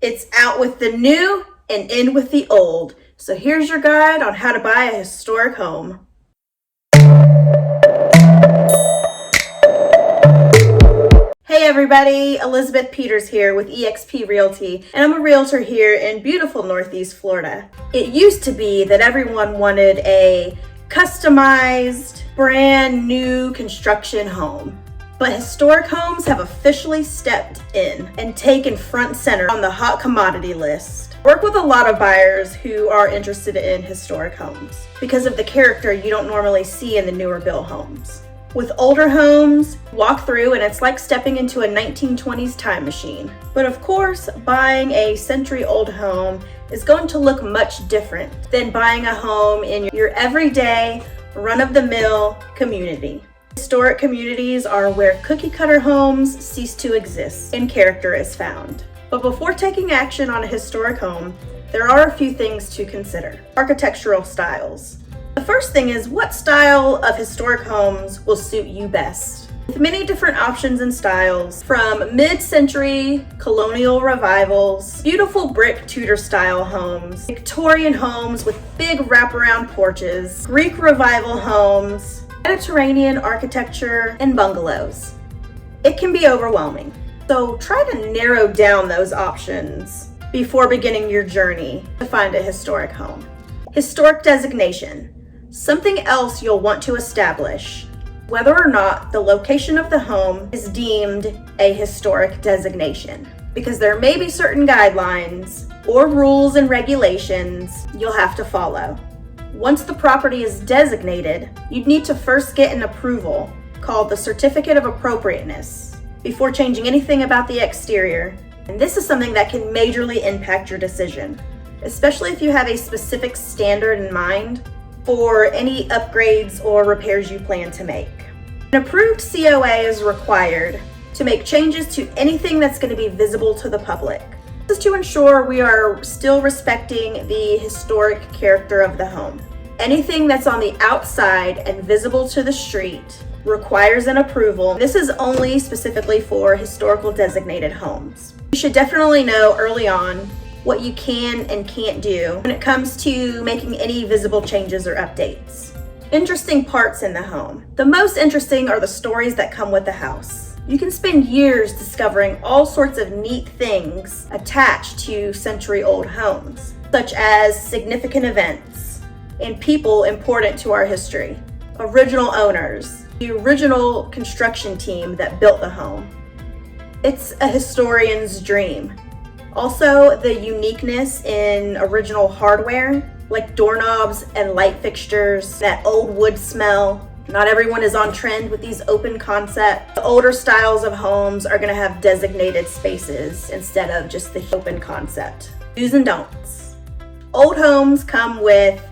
It's out with the new and in with the old. So here's your guide on how to buy a historic home. Hey everybody, Elizabeth Peters here with eXp Realty, and I'm a realtor here in beautiful Northeast Florida. It used to be that everyone wanted a customized, brand new construction home. But historic homes have officially stepped in and taken front center on the hot commodity list. I work with a lot of buyers who are interested in historic homes because of the character you don't normally see in the newer built homes. With older homes, walk through and it's like stepping into a 1920s time machine. But of course, buying a century-old home is going to look much different than buying a home in your everyday, run-of-the-mill community. Historic communities are where cookie-cutter homes cease to exist and character is found. But before taking action on a historic home, there are a few things to consider. Architectural styles. The first thing is, what style of historic homes will suit you best? With many different options and styles, from mid-century colonial revivals, beautiful brick Tudor style homes, Victorian homes with big wraparound porches, Greek revival homes, Mediterranean architecture, and bungalows. It can be overwhelming. So try to narrow down those options before beginning your journey to find a historic home. Historic designation. Something else you'll want to establish whether or not the location of the home is deemed a historic designation, because there may be certain guidelines or rules and regulations you'll have to follow. Once the property is designated, you'd need to first get an approval called the Certificate of Appropriateness before changing anything about the exterior. And this is something that can majorly impact your decision, especially if you have a specific standard in mind for any upgrades or repairs you plan to make. An approved COA is required to make changes to anything that's going to be visible to the public. This is to ensure we are still respecting the historic character of the home. Anything that's on the outside and visible to the street requires an approval. This is only specifically for historical designated homes. You should definitely know early on what you can and can't do when it comes to making any visible changes or updates. Interesting parts in the home. The most interesting are the stories that come with the house. You can spend years discovering all sorts of neat things attached to century-old homes, such as significant events and people important to our history, original owners, the original construction team that built the home. It's a historian's dream. Also, the uniqueness in original hardware, like doorknobs and light fixtures, that old wood smell. Not everyone is on trend with these open concepts. The older styles of homes are going to have designated spaces instead of just the open concept. Do's and don'ts. Old homes come with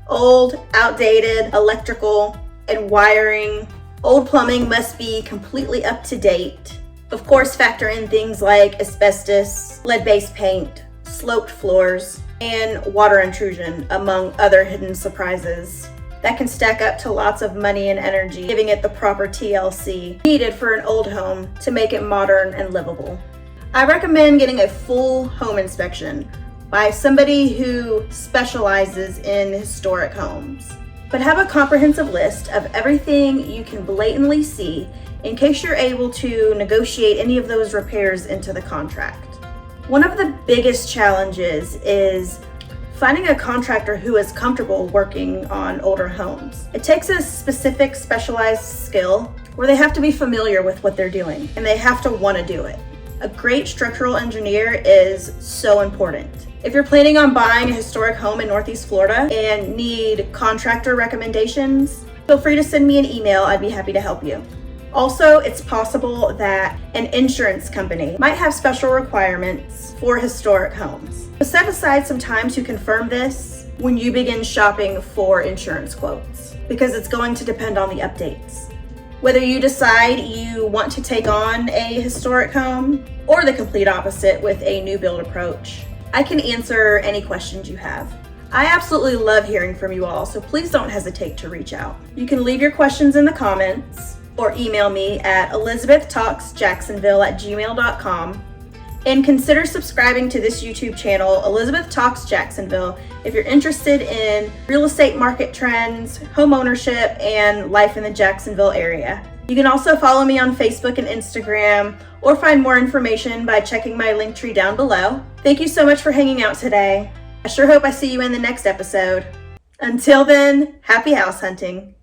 old, outdated electrical and wiring. Old plumbing must be completely up to date. Of course, factor in things like asbestos, lead-based paint, sloped floors, and water intrusion, among other hidden surprises that can stack up to lots of money and energy, giving it the proper TLC needed for an old home to make it modern and livable. I recommend getting a full home inspection by somebody who specializes in historic homes. But have a comprehensive list of everything you can blatantly see in case you're able to negotiate any of those repairs into the contract. One of the biggest challenges is finding a contractor who is comfortable working on older homes. It takes a specific specialized skill where they have to be familiar with what they're doing and they have to want to do it. A great structural engineer is so important. If you're planning on buying a historic home in Northeast Florida and need contractor recommendations, feel free to send me an email. I'd be happy to help you. Also, it's possible that an insurance company might have special requirements for historic homes. So set aside some time to confirm this when you begin shopping for insurance quotes, because it's going to depend on the updates. Whether you decide you want to take on a historic home or the complete opposite with a new build approach, I can answer any questions you have. I absolutely love hearing from you all, so please don't hesitate to reach out. You can leave your questions in the comments or email me at elizabethtalksjacksonville@gmail.com. And consider subscribing to this YouTube channel, Elizabeth Talks Jacksonville, if you're interested in real estate market trends, home ownership, and life in the Jacksonville area. You can also follow me on Facebook and Instagram, or find more information by checking my link tree down below. Thank you so much for hanging out today. I sure hope I see you in the next episode. Until then, happy house hunting.